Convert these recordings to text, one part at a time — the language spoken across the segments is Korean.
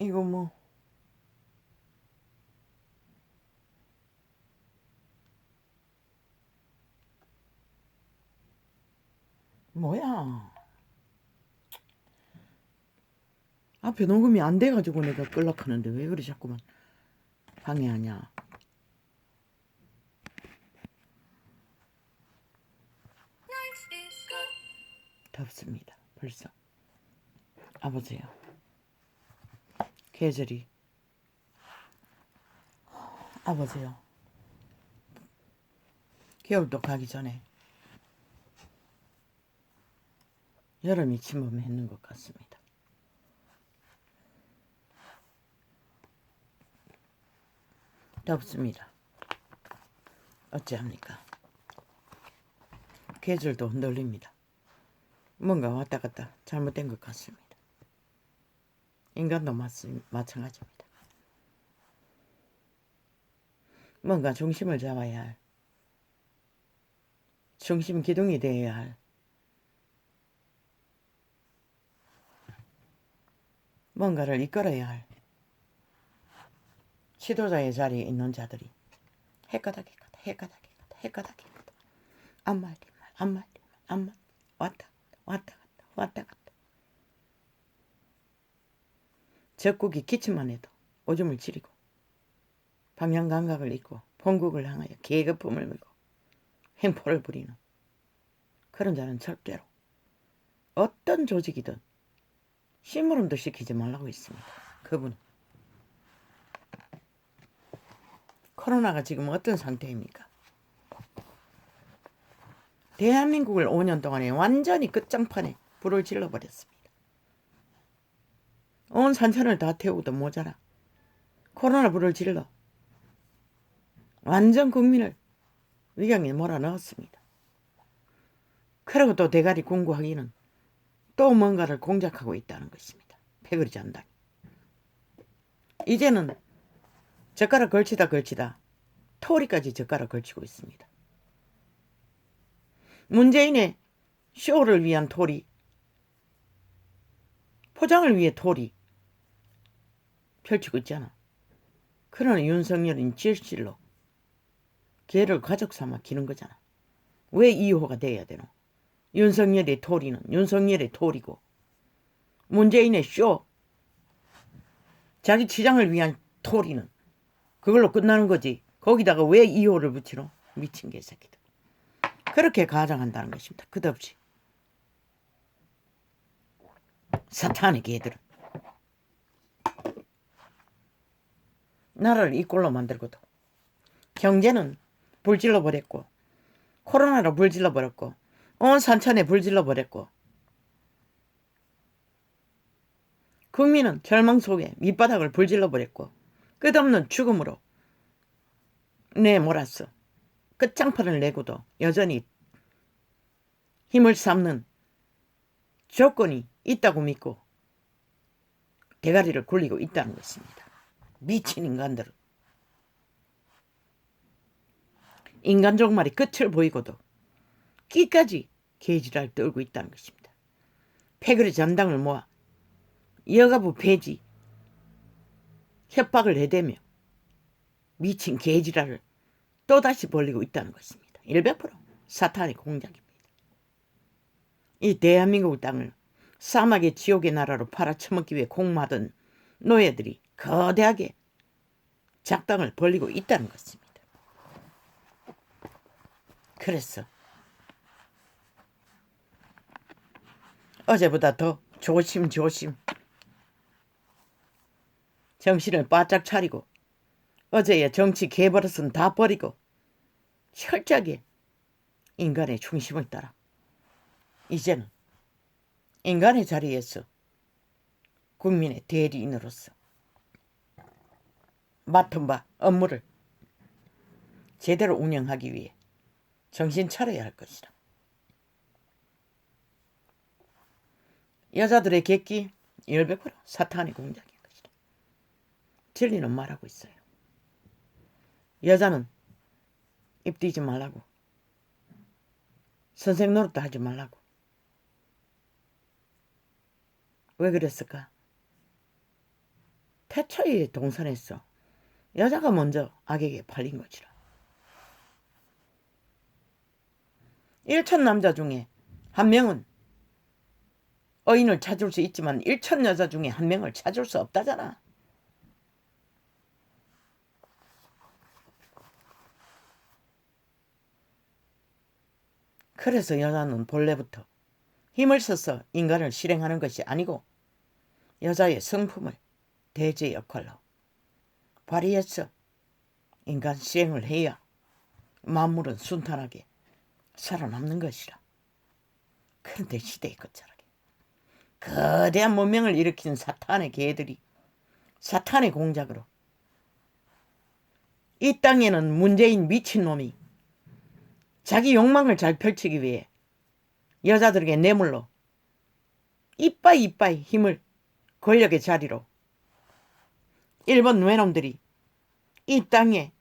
이거 뭐 뭐야? 앞에 녹음이 안 돼가지고 내가 끌락하는데 왜 그래 자꾸만 방해하냐? 덥습니다. 벌써. 아보세요. 계절이. 아보세요. 겨울도 가기 전에 여름이 침범했는 것 같습니다. 덥습니다. 어찌합니까? 계절도 흔들립니다. 뭔가 왔다 갔다 잘못된 것 같습니다. 인간도 마찬가지입니다. 뭔가 중심을 잡아야 할, 중심 기둥이 되어야 할, 뭔가를 이끌어야 할 지도자의 자리에 있는 자들이 헷가닥 안 말, 왔다 갔다 적국이 기침만 해도 오줌을 지리고 방향 감각을 잃고 본국을 향하여 계급품을 물고 횡포를 부리는 그런 자는 절대로 어떤 조직이든 심부름도 시키지 말라고 했습니다. 그분은. 코로나가 지금 어떤 상태입니까? 대한민국을 5년 동안에 완전히 끝장판에 불을 질러버렸습니다. 온 산천을 다 태우고도 모자라 코로나 불을 질러 완전 국민을 위경에 몰아넣었습니다. 그리고 또 대가리 공구하기는 또 뭔가를 공작하고 있다는 것입니다. 패거리 잔당이. 이제는 젓가락 걸치다 토리까지 젓가락 걸치고 있습니다. 문재인의 쇼를 위한 토리, 포장을 위해 토리 펼치고 있잖아. 그러나 윤석열은 질질로 걔를 가족 삼아 기는 거잖아. 왜 2호가 돼야 되노? 윤석열의 토리는 윤석열의 토리고 문재인의 쇼, 자기 치장을 위한 토리는 그걸로 끝나는 거지. 거기다가 왜 2호를 붙이노? 미친 개새끼들. 그렇게 가장한다는 것입니다. 끝없이. 사탄의 개들은. 나라를 이 꼴로 만들고도 경제는 불질러 버렸고 코로나로 불질러 버렸고 온 산천에 불질러 버렸고 국민은 절망 속에 밑바닥을 불질러 버렸고 끝없는 죽음으로 내몰았어. 끝장판을 내고도 여전히 힘을 삼는 조건이 있다고 믿고 대가리를 굴리고 있다는 것입니다. 미친 인간들은. 인간 종말이 끝을 보이고도 끼까지 개지랄 떨고 있다는 것입니다. 패거리 잔당을 모아 여가부 폐지 협박을 해대며 미친 개지랄을 또다시 벌리고 있다는 것입니다. 100% 사탄의 공작입니다. 이 대한민국 땅을 사막의 지옥의 나라로 팔아쳐먹기 위해 공모하던 노예들이 거대하게 작당을 벌리고 있다는 것입니다. 그래서 어제보다 더 조심조심 정신을 바짝 차리고 어제의 정치 개버릇은 다 버리고 철저하게 인간의 중심을 따라 이제는 인간의 자리에서 국민의 대리인으로서 맡은 바 업무를 제대로 운영하기 위해 정신 차려야 할 것이다. 여자들의 객기 100% 사탄의 공작인 것이다. 진리는 말하고 있어요. 여자는 입 띄지 말라고. 선생 노릇도 하지 말라고. 왜 그랬을까? 태초에 동산에서 여자가 먼저 악에게 팔린 것이라. 일천 남자 중에 한 명은 어인을 찾을 수 있지만 일천 여자 중에 한 명을 찾을 수 없다잖아. 그래서 여자는 본래부터 힘을 써서 인간을 실행하는 것이 아니고 여자의 성품을 대제 역할로 발휘해서 인간 실행을 해야 만물은 순탄하게 살아남는 것이라. 그런데 시대의 끝자락에 거대한 문명을 일으킨 사탄의 개들이 사탄의 공작으로 이 땅에는 문재인 미친놈이 자기 욕망을 잘 펼치기 위해 여자들에게 뇌물로 이빠이 힘을 권력의 자리로 일본 외놈들이 이 땅에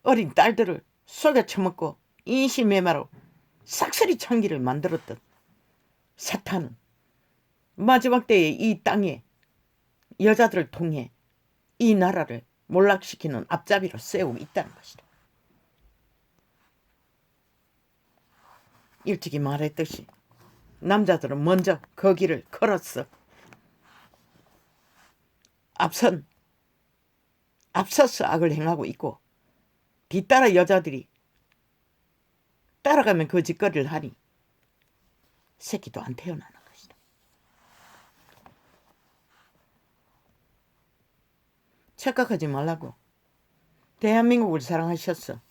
어린 딸들을 속여 처먹고 인신매매로 싹쓸이 창기를 만들었던 사탄은 마지막 때에 이 땅에 여자들을 통해 이 나라를 몰락시키는 앞잡이로 세우고 있다는 것이다. 일찍이 말했듯이 남자들은 먼저 그 길을 걸었어. 앞서서 악을 행하고 있고 뒤따라 여자들이 따라가면 그 짓거리를 하니 새끼도 안 태어나는 것이다. 착각하지 말라고. 대한민국을 사랑하셨어.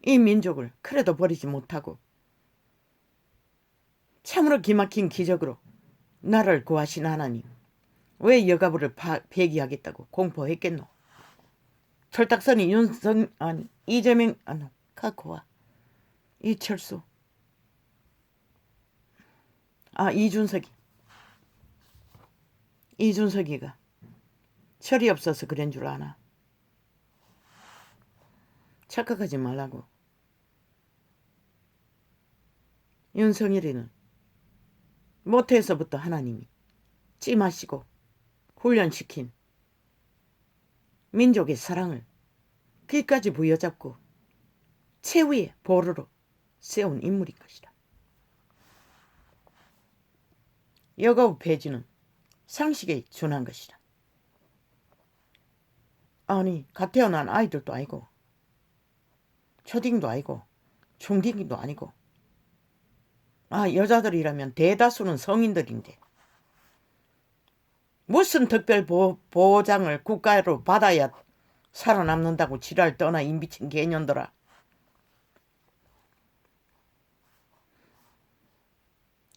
이 민족을 그래도 버리지 못하고 참으로 기막힌 기적으로 나를 구하신 하나님, 왜 여가부를 폐기하겠다고 공포했겠노? 철딱선이 이재명 카코와 이철수 이준석이가 철이 없어서 그런 줄 아나? 착각하지 말라고. 윤석열이는 모태에서부터 하나님이 찜하시고 훈련시킨 민족의 사랑을 귀까지 부여잡고 최후의 보루로 세운 인물인 것이다. 여가부 폐지는 상식에 준한 것이다. 아니, 갓 태어난 아이들도 아니고 초딩도 아니고 중딩도 아니고 여자들이라면 대다수는 성인들인데 무슨 특별 보장을 국가로 받아야 살아남는다고 지랄 떠나 인비친 개년들아.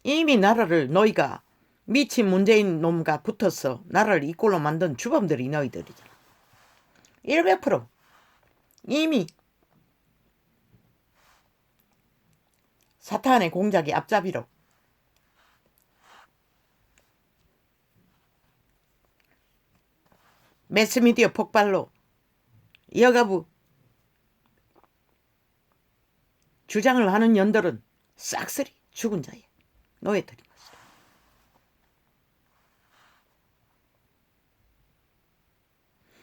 이미 나라를 너희가 미친 문재인 놈과 붙어서 나라를 이 꼴로 만든 주범들이 너희들이잖아. 100% 이미 사탄의 공작의 앞잡이로 매스미디어 폭발로 여가부 주장을 하는 연들은 싹쓸이 죽은 자의 노예들인 것이다.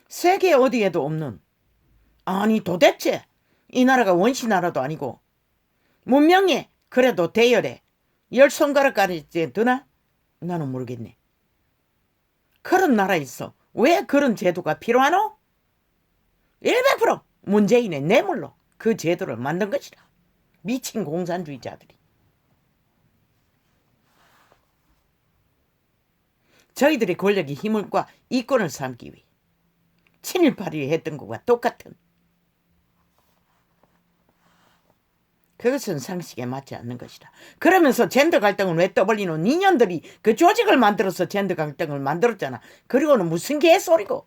세계 어디에도 없는, 아니 도대체 이 나라가 원시 나라도 아니고 문명에 그래도 대열에 10손가락까지 드나? 나는 모르겠네. 그런 나라에서 왜 그런 제도가 필요하노? 100% 문재인의 뇌물로 그 제도를 만든 것이라. 미친 공산주의자들이. 저희들의 권력이 힘과 이권을 삼기 위해 친일파리 했던 것과 똑같은, 그것은 상식에 맞지 않는 것이다. 그러면서 젠더 갈등을 왜 떠벌리노? 니년들이 그 조직을 만들어서 젠더 갈등을 만들었잖아. 그리고는 무슨 개소리고.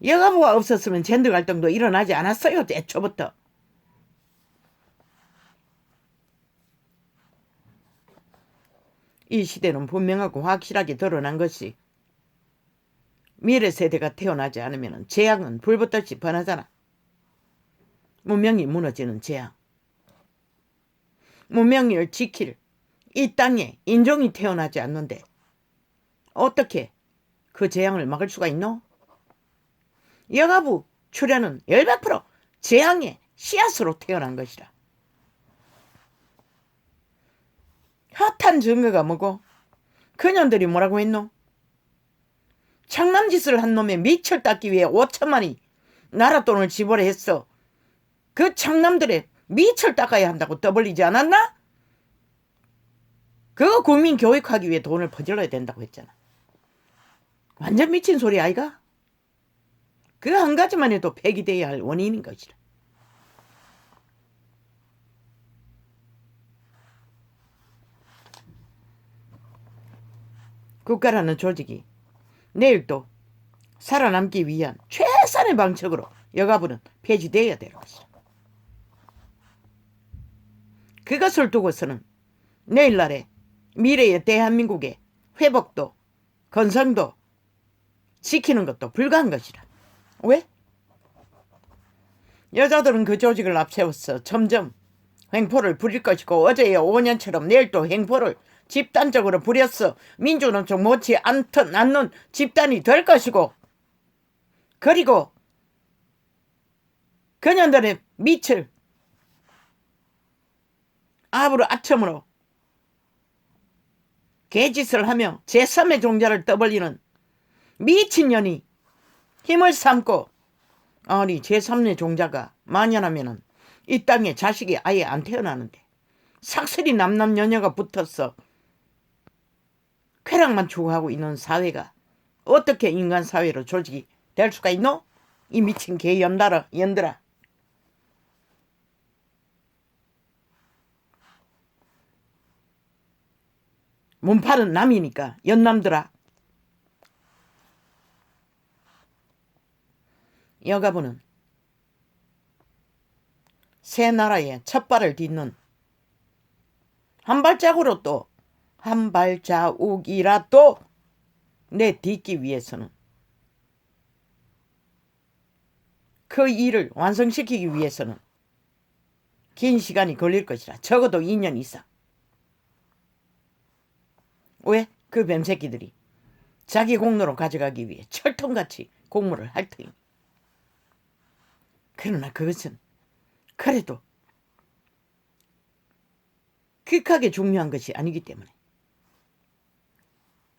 여가부가 없었으면 젠더 갈등도 일어나지 않았어요. 애초부터. 이 시대는 분명하고 확실하게 드러난 것이 미래 세대가 태어나지 않으면 재앙은 불붙듯이 번하잖아. 문명이 무너지는 재앙. 문명을 지킬 이 땅에 인종이 태어나지 않는데 어떻게 그 재앙을 막을 수가 있노? 여가부 출현은 100% 재앙의 씨앗으로 태어난 것이라. 핫한 증거가 뭐고? 그년들이 뭐라고 했노? 창남짓을 한 놈의 밑을 닦기 위해 5천만이 나라 돈을 지불했어. 그 창남들의 밑을 닦아야 한다고 떠벌리지 않았나? 그거 국민 교육하기 위해 돈을 퍼질러야 된다고 했잖아. 완전 미친 소리 아이가? 그 한 가지만 해도 폐기돼야 할 원인인 것이라. 국가라는 조직이 내일 또 살아남기 위한 최선의 방책으로 여가부는 폐지되어야 될 것이다. 그것을 두고서는 내일날의 미래의 대한민국의 회복도 건성도 지키는 것도 불가한 것이다. 왜? 여자들은 그 조직을 앞세워서 점점 횡포를 부릴 것이고 어제의 5년처럼 내일 또 횡포를 집단적으로 부렸어 민주는 좀 못지 않는 집단이 될 것이고, 그리고 그년들의 밑을 아부로 아첨으로 개짓을 하며 제3의 종자를 떠벌리는 미친년이 힘을 삼고, 아니 제3의 종자가 만연하면은 이 땅에 자식이 아예 안 태어나는데 삭슬이 남남녀녀가 붙어서 쾌락만 추구하고 있는 사회가 어떻게 인간 사회로 조직이 될 수가 있노? 이 미친 개 연들아. 몸팔은 남이니까 연남들아. 여가부는 새 나라의 첫 발을 딛는 한 발자국으로 또 한 발자국이라도 내딛기 위해서는 그 일을 완성시키기 위해서는 긴 시간이 걸릴 것이라. 적어도 2년 이상. 왜? 그 뱀새끼들이 자기 공로로 가져가기 위해 철통같이 공모를 할 터이니. 그러나 그것은 그래도 퀵하게 중요한 것이 아니기 때문에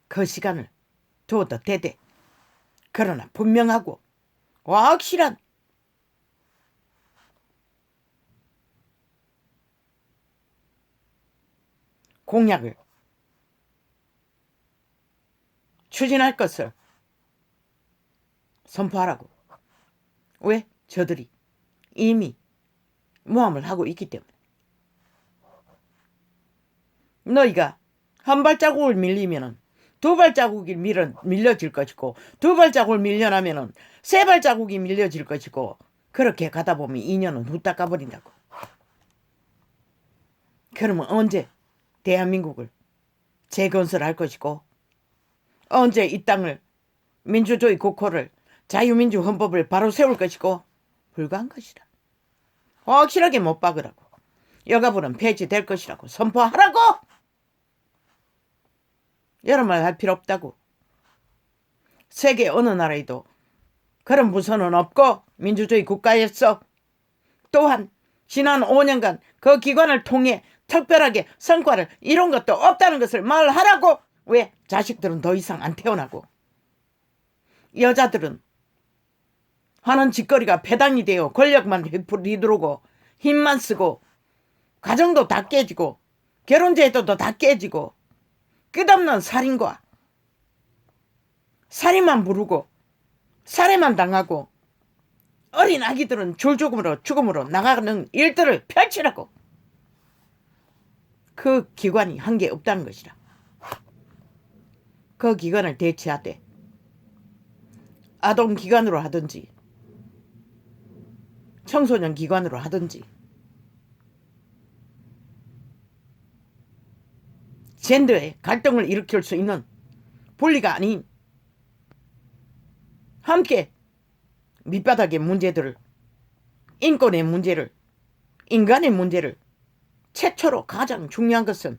그 시간을 두어도 되되, 그러나 분명하고 확실한 공약을 추진할 것을 선포하라고. 왜? 저들이 이미 모함을 하고 있기 때문에. 너희가 한 발자국을 밀리면은 두 발자국이 밀려질 것이고, 두 발자국을 밀려나면은 세 발자국이 밀려질 것이고, 그렇게 가다 보면 2년은 후딱 가버린다고. 그러면 언제 대한민국을 재건설할 것이고, 언제 이 땅을 민주주의 국호를 자유민주 헌법을 바로 세울 것이고, 불가한 것이라. 확실하게 못 박으라고. 여가부는 폐지될 것이라고 선포하라고. 여러 말 할 필요 없다고. 세계 어느 나라에도 그런 부서는 없고 민주주의 국가였어. 또한 지난 5년간 그 기관을 통해 특별하게 성과를 이룬 것도 없다는 것을 말하라고. 왜? 자식들은 더 이상 안 태어나고 여자들은 하는 짓거리가 배당이 되어 권력만 휘두르고 힘만 쓰고 가정도 다 깨지고 결혼제도도 다 깨지고 끝없는 살인과 살인만 부르고 살해만 당하고 어린 아기들은 죽음으로 나가는 일들을 펼치라고. 그 기관이 한 게 없다는 것이라. 그 기관을 대체하되 아동기관으로 하든지 청소년 기관으로 하든지 젠더의 갈등을 일으킬 수 있는 분리가 아닌 함께 밑바닥의 문제들을, 인권의 문제를, 인간의 문제를, 최초로 가장 중요한 것은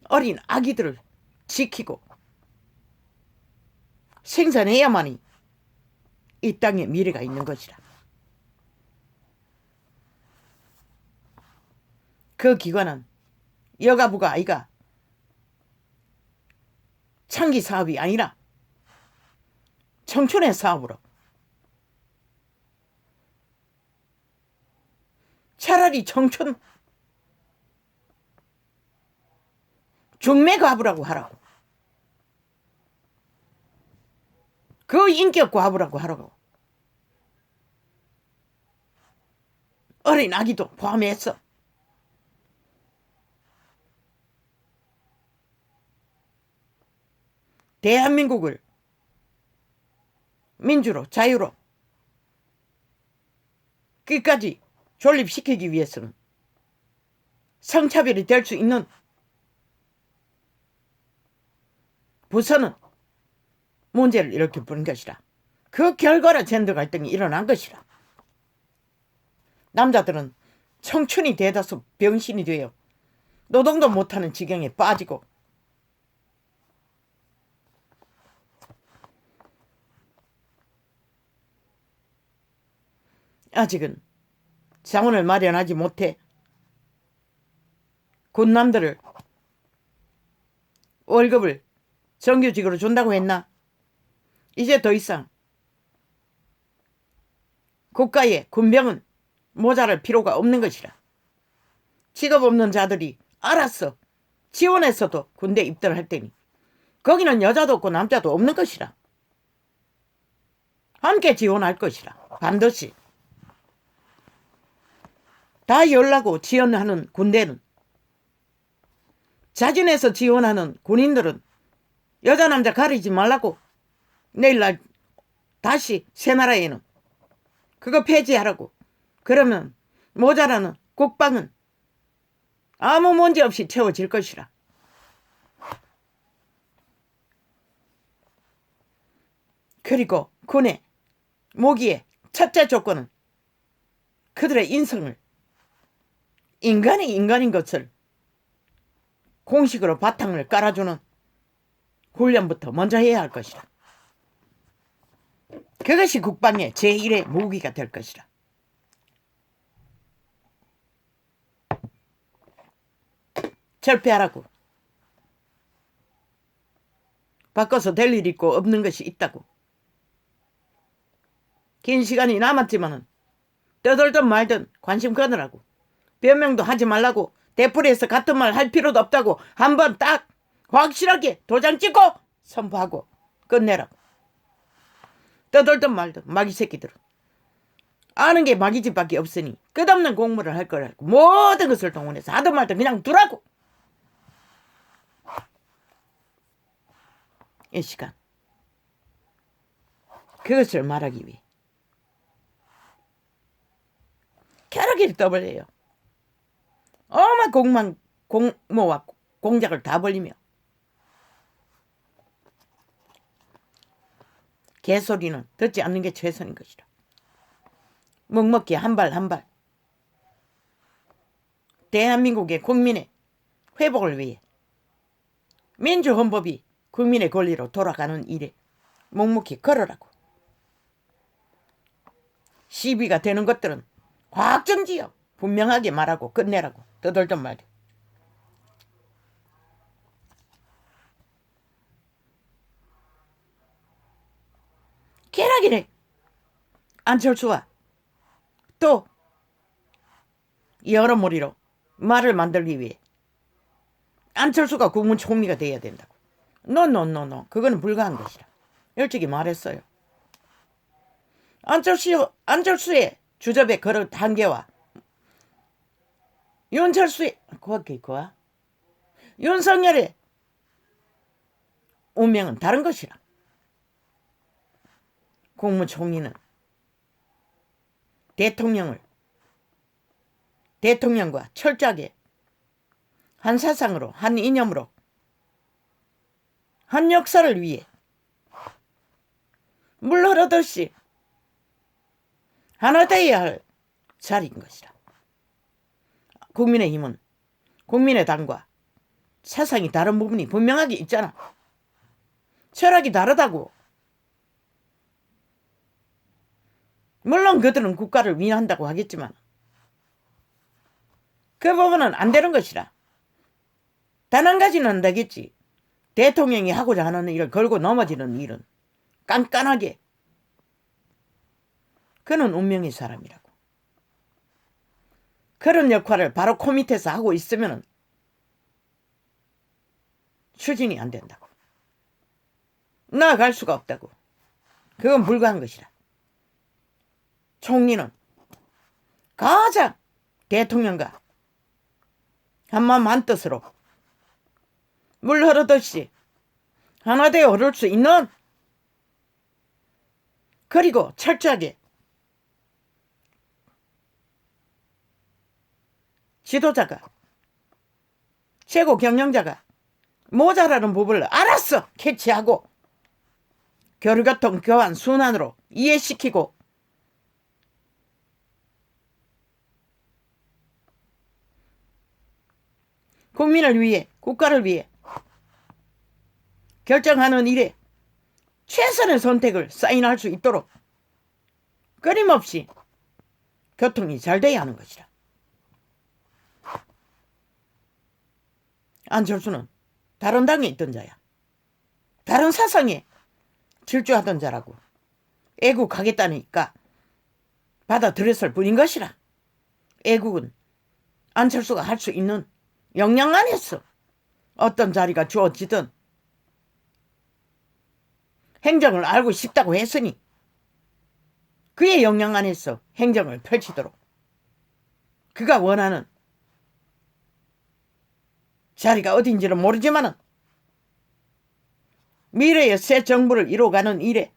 어린 아기들을 지키고 생산해야만이 이 땅에 미래가 있는 것이라. 그 기관은 여가부가 아이가 창기 사업이 아니라 청춘의 사업으로 차라리 청춘 중매과부라고 하라고. 그 인격과부라고 하라고. 어린 아기도 포함해서 대한민국을 민주로 자유로 끝까지 존립시키기 위해서는 성차별이 될 수 있는 부서는 문제를 일으켜 보는 것이라. 그 결과로 젠더 갈등이 일어난 것이라. 남자들은 청춘이 대다수 병신이 되어 노동도 못하는 지경에 빠지고 아직은 자원을 마련하지 못해 군남들을 월급을 정규직으로 준다고 했나? 이제 더 이상 국가의 군병은 모자랄 필요가 없는 것이라. 직업 없는 자들이 알아서 지원해서도 군대 입대를 할 테니 거기는 여자도 없고 남자도 없는 것이라. 함께 지원할 것이라. 반드시. 다 열라고 지원하는 군대는, 자진해서 지원하는 군인들은 여자 남자 가리지 말라고. 내일날 다시 새나라에는 그거 폐지하라고. 그러면 모자라는 국방은 아무 문제 없이 채워질 것이라. 그리고 군의 모기의 첫째 조건은 그들의 인성을 인간이 인간인 것을 공식으로 바탕을 깔아주는 훈련부터 먼저 해야 할 것이라. 그것이 국방의 제1의 무기가 될 것이라. 철폐하라고. 바꿔서 될 일 있고 없는 것이 있다고. 긴 시간이 남았지만은 떠들든 말든 관심 끊으라고. 변명도 하지 말라고. 대풀이에서 같은 말 할 필요도 없다고. 한번 딱 확실하게 도장 찍고 선포하고 끝내라고. 떠들든 말든 마귀 새끼들은 아는 게 마귀집밖에 없으니 끝없는 공부를 할 거라고. 모든 것을 동원해서 하든 말든 그냥 두라고. 이 시간 그것을 말하기 위해 벼락이를 떠벌려요. 어마 공모와 공작을 다 벌리며 개소리는 듣지 않는 게 최선인 것이라. 묵묵히 한 발 한 발 대한민국의 국민의 회복을 위해 민주헌법이 국민의 권리로 돌아가는 일에 묵묵히 걸으라고. 시비가 되는 것들은 확정지어 분명하게 말하고 끝내라고. 떠들던 말이야. 계략이래. 안철수와 또 여러모리로 말을 만들기 위해 안철수가 국무총리가 돼야 된다고. 노. 그거는 불가한 것이라. 일찍이 말했어요. 안철수의 주접의 그릇 한계와 윤철수의 그와 윤석열의 운명은 다른 것이라. 국무총리는 대통령과 철저하게 한 사상으로, 한 이념으로, 한 역사를 위해 물 흐르듯이 하나 되어야 할 자리인 것이라. 국민의힘은 국민의당과 사상이 다른 부분이 분명하게 있잖아. 철학이 다르다고. 물론 그들은 국가를 위한다고 하겠지만 그 부분은 안 되는 것이라. 단 한 가지는 안 되겠지. 대통령이 하고자 하는 일을 걸고 넘어지는 일은 깐깐하게. 그는 운명의 사람이라고. 그런 역할을 바로 코 밑에서 하고 있으면 추진이 안 된다고. 나아갈 수가 없다고. 그건 불가한 것이라. 총리는 가장 대통령과 한마음 한뜻으로 물 흐르듯이 하나 되어 흐를 수 있는, 그리고 철저하게 지도자가, 최고 경영자가 모자라는 부분을 알았어 캐치하고 교류교통 교환 순환으로 이해시키고 국민을 위해, 국가를 위해 결정하는 일에 최선의 선택을 사인할 수 있도록 끊임없이 교통이 잘 돼야 하는 것이라. 안철수는 다른 당에 있던 자야. 다른 사상에 질주하던 자라고. 애국하겠다니까 받아들였을 뿐인 것이라. 애국은 안철수가 할 수 있는 역량 안에서 어떤 자리가 주어지든 행정을 알고 싶다고 했으니 그의 역량 안에서 행정을 펼치도록 그가 원하는 자리가 어딘지는 모르지만은 미래의 새 정부를 이뤄가는 일에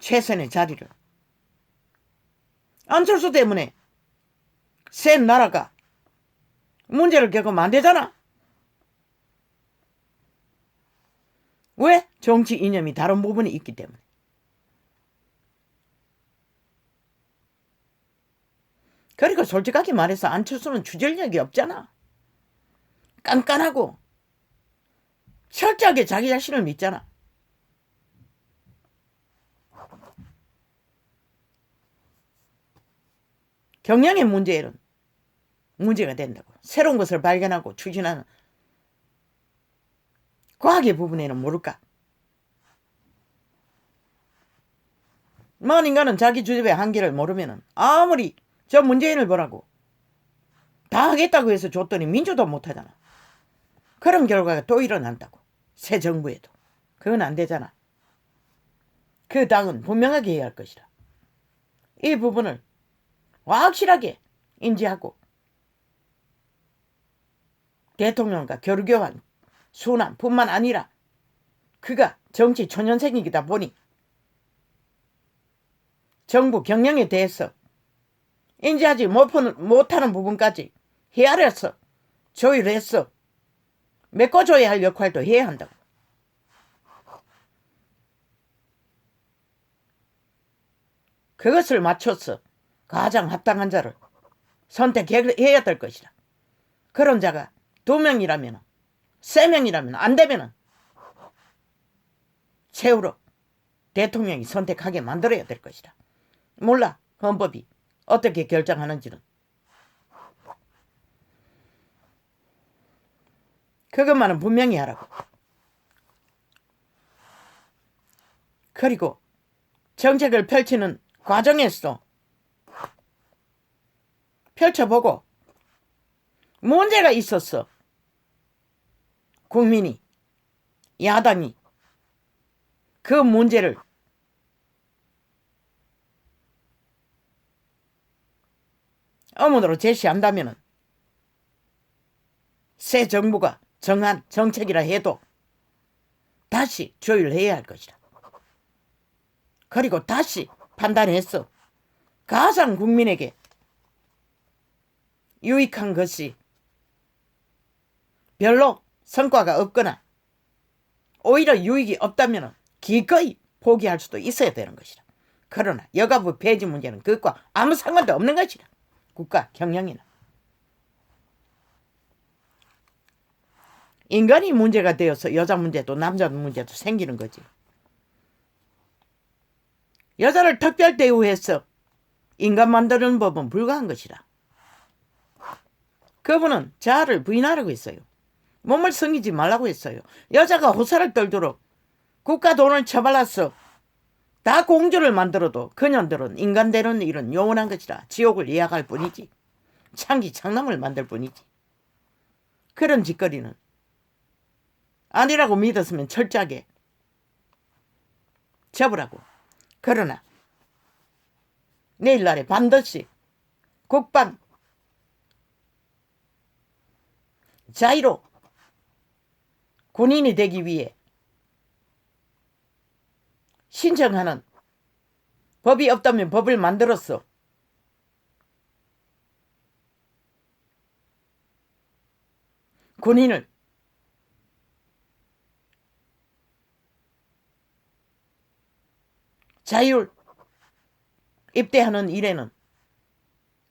최선의 자리를, 안철수 때문에 새 나라가 문제를 겪으면 안 되잖아. 왜? 정치 이념이 다른 부분이 있기 때문에. 그러니까 솔직하게 말해서 안철수는 추진력이 없잖아. 깐깐하고 철저하게 자기 자신을 믿잖아. 경영의 문제는 문제가 된다고. 새로운 것을 발견하고 추진하는 과학의 부분에는 모를까. 먼 인간은 자기 주집의 한계를 모르면 아무리 저 문재인을 보라고 다 하겠다고 해서 줬더니 민주도 못하잖아. 그런 결과가 또 일어난다고. 새 정부에도. 그건 안 되잖아. 그 당은 분명하게 해야 할 것이라. 이 부분을 확실하게 인지하고 대통령과 교류교환 순환뿐만 아니라 그가 정치 초년생이다 보니 정부 경영에 대해서 인지하지 못하는 부분까지 헤아려서 조율해서 메꿔줘야 할 역할도 해야 한다고. 그것을 맞춰서 가장 합당한 자를 선택해야 될 것이라. 그런 자가 2명이라면 3명이라면 안 되면 최후로 대통령이 선택하게 만들어야 될 것이라. 몰라 헌법이 어떻게 결정하는지는. 그것만은 분명히 하라고. 그리고 정책을 펼치는 과정에서 펼쳐보고 문제가 있었어. 국민이, 야당이 그 문제를 어문으로 제시한다면 새 정부가 정한 정책이라 해도 다시 조율해야 할 것이라. 그리고 다시 판단해서 가장 국민에게 유익한 것이 별로 성과가 없거나 오히려 유익이 없다면 기꺼이 포기할 수도 있어야 되는 것이라. 그러나 여가부 폐지 문제는 그것과 아무 상관도 없는 것이라. 국가 경영이나. 인간이 문제가 되어서 여자 문제도 남자 문제도 생기는 거지. 여자를 특별 대우해서 인간 만드는 법은 불가한 것이라. 그분은 자아를 부인하라고 했어요. 몸을 섬기지 말라고 했어요. 여자가 호사를 떨도록 국가 돈을 처발라서 다 공주를 만들어도 그년들은 인간되는 일은 영원한 것이라 지옥을 예약할 뿐이지. 창기 창남을 만들 뿐이지. 그런 짓거리는 아니라고 믿었으면 철저하게 접으라고. 그러나 내일날에 반드시 국방 자유로 군인이 되기 위해 신청하는 법이 없다면 법을 만들어서 군인을 자율 입대하는 일에는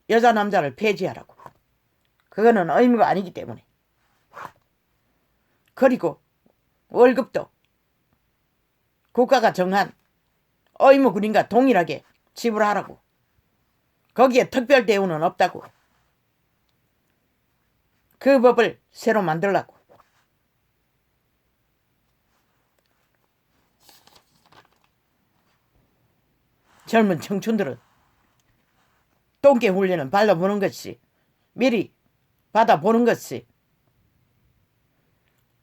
여자 남자를 폐지하라고. 그거는 의무가 아니기 때문에. 그리고 월급도 국가가 정한 의무 군인과 동일하게 지불하라고. 거기에 특별 대우는 없다고. 그 법을 새로 만들라고. 젊은 청춘들은 똥개 훈련은 발라보는 것이, 미리 받아보는 것이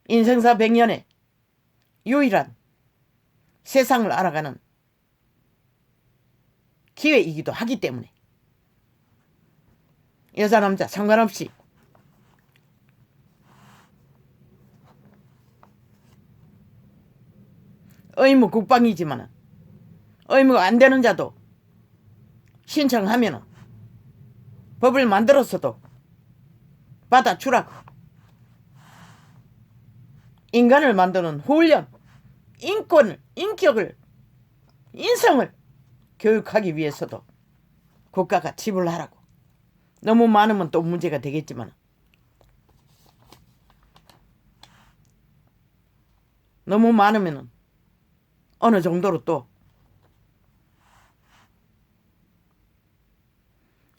인생사 100년의 유일한 세상을 알아가는 기회이기도 하기 때문에 여자 남자 상관없이 의무 국방이지만 의무가 안 되는 자도 신청하면 법을 만들었어도 받아주라고. 인간을 만드는 훈련, 인권을, 인격을, 인성을 교육하기 위해서도 국가가 지불하라고. 너무 많으면 또 문제가 되겠지만 너무 많으면 어느 정도로 또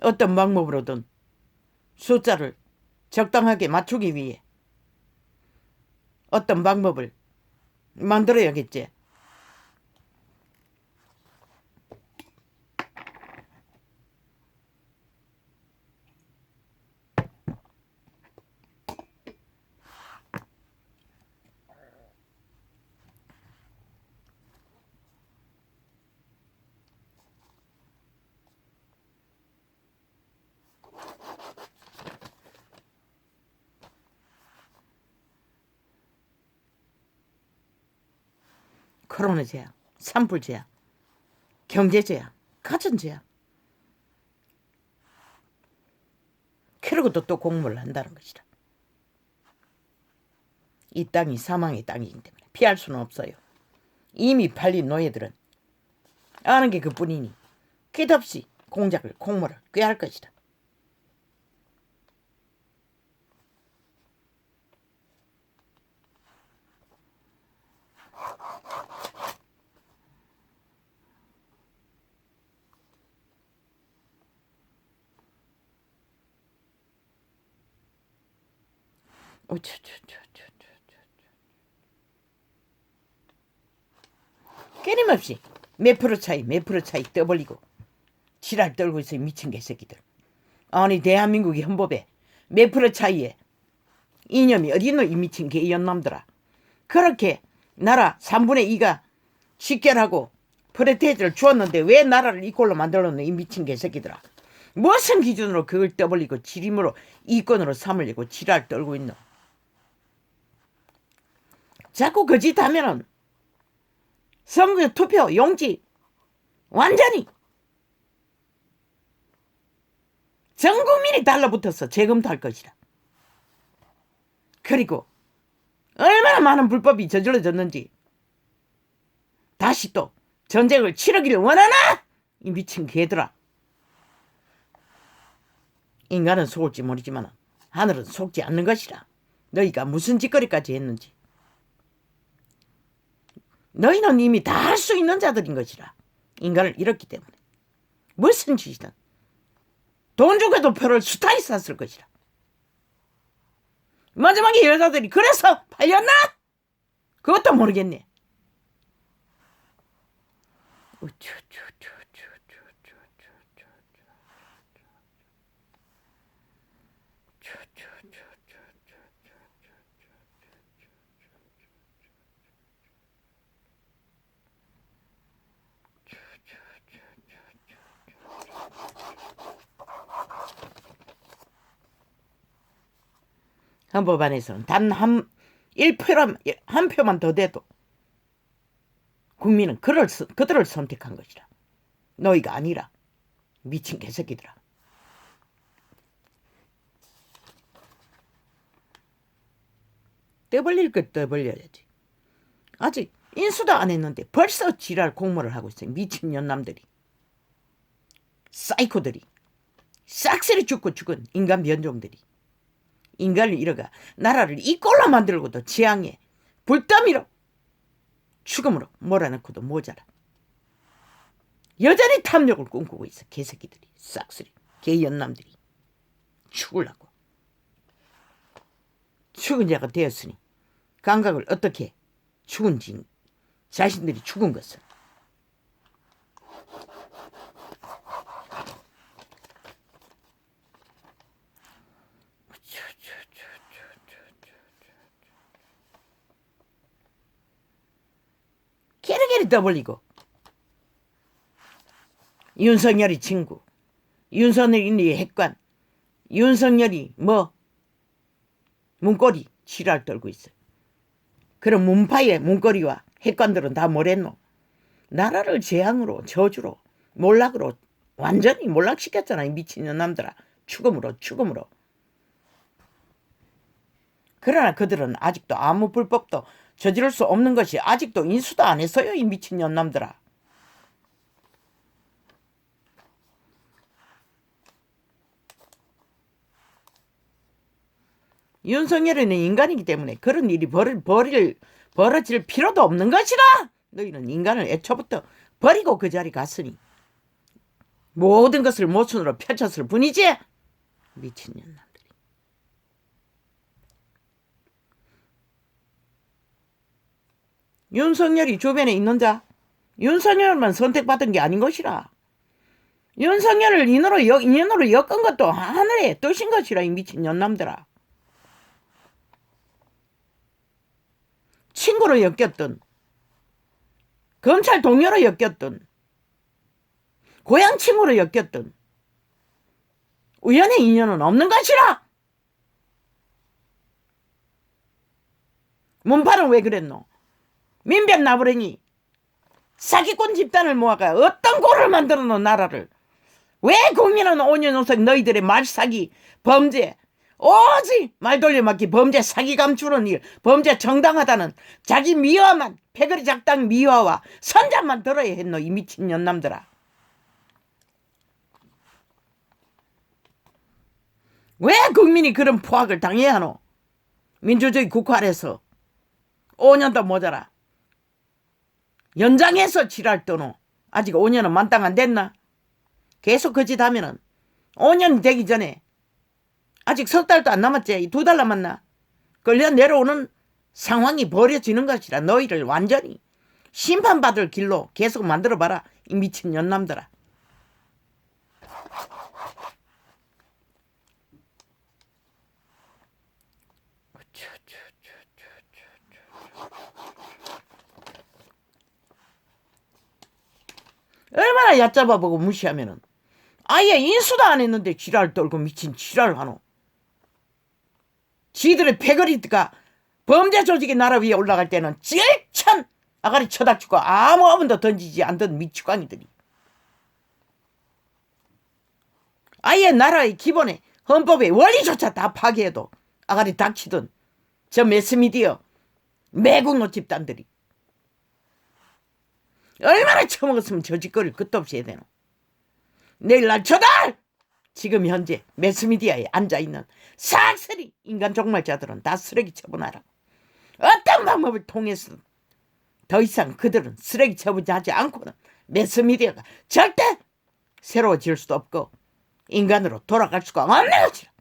어떤 방법으로든 숫자를 적당하게 맞추기 위해 어떤 방법을 만들어야겠지. 코로나 제약, 산불 제약, 경제 제약, 가전 제약. 그러고도 또 공모를 한다는 것이다. 이 땅이 사망의 땅이기 때문에 피할 수는 없어요. 이미 팔린 노예들은 아는 게 그뿐이니 끝없이 공작을 공모를 꾀할 것이다. 끊임없이 몇 프로 차이 떠벌리고 지랄 떨고 있어. 미친 개새끼들. 아니 대한민국의 헌법에 몇 프로 차이에 이념이 어딨노 이 미친 개연남들아. 그렇게 나라 3분의 2가 직결하고 프레테이즈를 주었는데 왜 나라를 이꼴로 만들었노 이 미친 개새끼들아. 무슨 기준으로 그걸 떠벌리고 지림으로 이권으로 삼으려고 지랄 떨고 있노. 자꾸 그 짓 하면은 선거 투표 용지 완전히 전 국민이 달라붙어서 재검토할 것이다. 그리고 얼마나 많은 불법이 저질러졌는지 다시 또 전쟁을 치르기를 원하나? 이 미친 개들아. 인간은 속을지 모르지만 하늘은 속지 않는 것이라. 너희가 무슨 짓거리까지 했는지. 너희는 이미 다 할 수 있는 자들인 것이라. 인간을 잃었기 때문에. 무슨 짓이든 돈 주고도 표를 수타히 샀을 것이라. 마지막에 여자들이 그래서 팔렸나? 그것도 모르겠네. 헌법안에서는 단 한 표만 더 돼도 국민은 그들을 선택한 것이라. 너희가 아니라. 미친 개새끼들아. 떠벌릴 것 떠벌려야지. 아직 인수도 안 했는데 벌써 지랄 공모를 하고 있어요. 미친 년남들이. 사이코들이. 싹쓸이 죽고 죽은 인간 변종들이. 인간을 잃어가 나라를 이 꼴로 만들고도 지향에 불더미로 죽음으로 몰아넣고도 모자라. 여전히 탐욕을 꿈꾸고 있어. 개새끼들이. 싹쓸이. 개연남들이. 죽으려고. 죽은 자가 되었으니 감각을 어떻게 해? 죽은지 자신들이 죽은 것을. 게리게리 떠벌리고. 윤석열이 친구, 윤석열이 핵관, 윤석열이 문고리 지랄 떨고 있어. 그럼 문파의 문고리와 핵관들은 다 뭐랬노? 나라를 재앙으로 저주로 몰락으로 완전히 몰락시켰잖아. 이 미친년남들아. 죽음으로. 그러나 그들은 아직도 아무 불법도 저지를 수 없는 것이 아직도 인수도 안 했어요. 이 미친년남들아. 윤석열이는 인간이기 때문에 그런 일이 벌어질 필요도 없는 것이라. 너희는 인간을 애초부터 버리고 그 자리 갔으니 모든 것을 모순으로 펼쳤을 뿐이지. 미친년남들이. 윤석열이 주변에 있는 자, 윤석열만 선택받은 게 아닌 것이라. 윤석열을 인연으로 엮은 것도 하늘의 뜻인 것이라. 이 미친년남들아. 친구로 엮였든 검찰 동료로 엮였든 고향 친구로 엮였든 우연의 인연은 없는 것이라. 문파는 왜 그랬노? 민변 나부랭이 사기꾼 집단을 모아가 어떤 꼴을 만들어놓은 나라를. 왜 국민은 5년 후속 너희들의 말사기 범죄 오직 말 돌려막기 범죄 사기 감추는 일 범죄 정당하다는 자기 미화만 패거리 작당 미화와 선전만 들어야 했노. 이 미친년남들아. 왜 국민이 그런 포악을 당해야 하노? 민주주의 국활에서 5년도 모자라. 연장해서 지랄 떠노. 아직 5년은 만땅 안 됐나? 계속 그 짓 하면은 5년 되기 전에 아직 석 달도 안 남았지. 2달 남았나? 끌려 내려오는 상황이 벌어지는 것이라. 너희를 완전히 심판받을 길로 계속 만들어봐라. 이 미친 년남들아. 얼마나 얕잡아보고 무시하면은 아예 인수도 안 했는데 지랄 떨고 미친 지랄 하노. 지들의 패거리가 범죄 조직의 나라 위에 올라갈 때는 질천 아가리 쳐닥치고 아무 화분도 던지지 않던 미치광이들이 아예 나라의 기본에 헌법의 원리조차 다 파괴해도 아가리 닥치던 저 매스미디어 매국노 집단들이 얼마나 처먹었으면 저 짓거리를 끝도 없이 해야 되노. 내일 날 쳐달! 지금 현재 매스미디어에 앉아있는 싹쓸이 인간 종말자들은 다 쓰레기 처분하라고. 어떤 방법을 통해서든 더 이상 그들은 쓰레기 처분하지 않고는 매스미디어가 절대 새로워질 수도 없고 인간으로 돌아갈 수가 없는 것이라.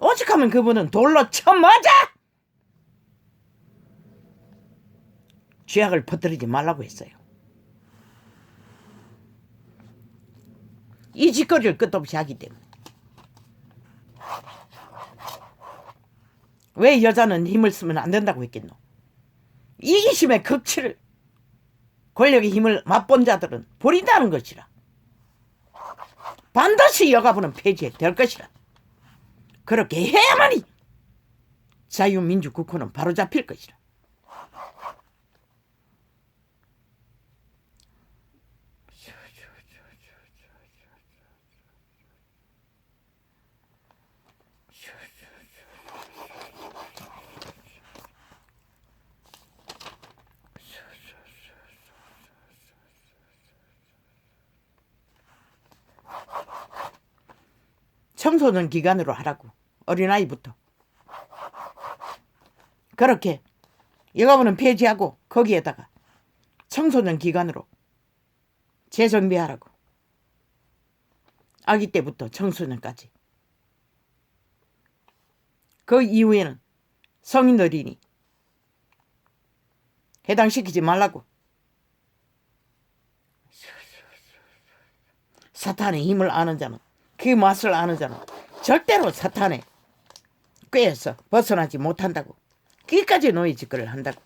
오직하면 그분은 돌로 쳐맞아! 죄악을 퍼뜨리지 말라고 했어요. 이 짓거리를 끝도 없이 하기 때문에. 왜 여자는 힘을 쓰면 안 된다고 했겠노? 이기심의 극치를 권력의 힘을 맛본 자들은 버린다는 것이라. 반드시 여가부는 폐지될 것이라. 그렇게 해야만이 자유민주국호는 바로잡힐 것이라. 청소년 기간으로 하라고. 어린아이부터. 그렇게 여가부는 폐지하고 거기에다가 청소년 기간으로 재정비하라고. 아기 때부터 청소년까지. 그 이후에는 성인들이니 해당시키지 말라고. 사탄의 힘을 아는 자는, 그 맛을 아는 자는 절대로 사탄의 꾀에서 벗어나지 못한다고. 거기까지 노예 짓거리를 한다고.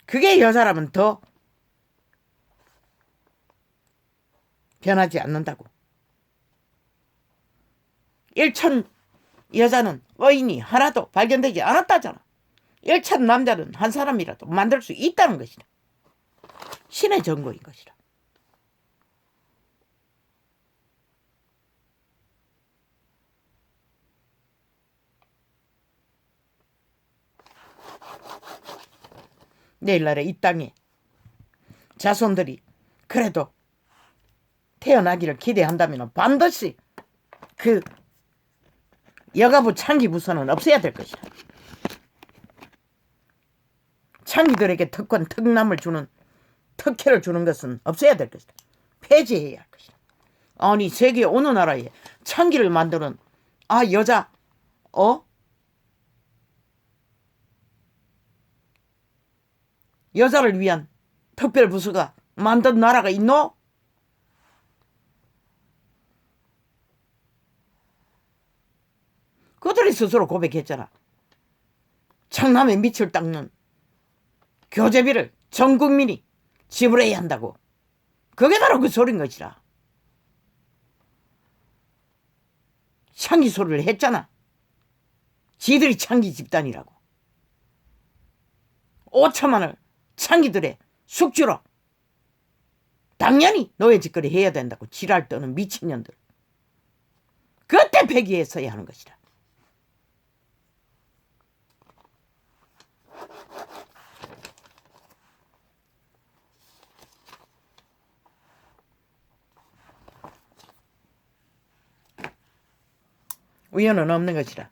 그게 여자라면 더 변하지 않는다고. 일천 여자는 의인이 하나도 발견되지 않았다잖아. 일천 남자는 한 사람이라도 만들 수 있다는 것이다. 신의 정보인 것이다. 내일날에 이 땅에 자손들이 그래도 태어나기를 기대한다면 반드시 그 여가부 창기부서는 없애야 될 것이다. 창기들에게 특권, 특남을 주는, 특혜를 주는 것은 없애야 될 것이다. 폐지해야 할 것이다. 아니 세계 어느 나라에 창기를 만드는 여자 여자를 위한 특별부서가 만든 나라가 있노? 그들이 스스로 고백했잖아. 청남의 밑을 닦는 교재비를 전 국민이 지불해야 한다고. 그게 바로 그 소린 것이라. 창기 소리를 했잖아. 지들이 창기 집단이라고. 5천만을 창기들의 숙주로 당연히 노예짓거리 해야 된다고 지랄 떠는 미친년들. 그때 폐기했어야 하는 것이다. 우연은 없는 것이라.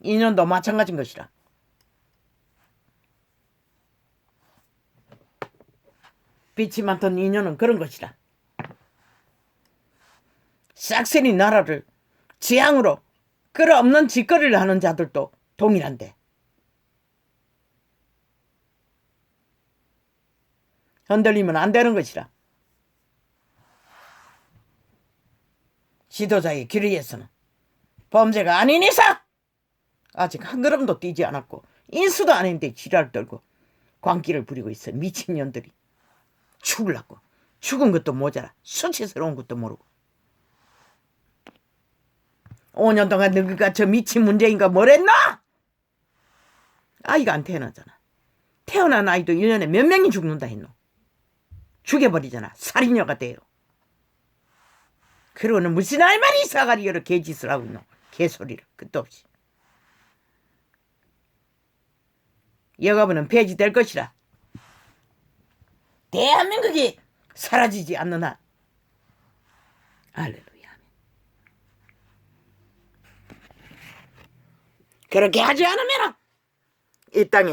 인연도 마찬가지인 것이라. 빛이 많던 인연은 그런 것이라. 싹쓸이 나라를 지향으로 끌어없는 짓거리를 하는 자들도 동일한데. 흔들리면 안 되는 것이라. 지도자의 길 위에서는 범죄가 아닌 이상 아직 한 걸음도 뛰지 않았고 인수도 안 했는데 지랄 떨고 광기를 부리고 있어. 미친년들이. 죽을라고. 죽은 것도 모자라. 수치스러운 것도 모르고. 5년 동안 너가 저 미친 문재인가 뭐랬나? 아이가 안 태어나잖아. 태어난 아이도 1년에 몇 명이 죽는다 했노. 죽여버리잖아. 살인녀가 돼요. 그러고는 무슨 할 말이 있어가지고 여러 개짓을 하고 있노. 개소리를 끝도 없이. 여가부는 폐지될 것이라. 대한민국이 사라지지 않는 한. 할렐루야. 그렇게 하지 않으면 이 땅에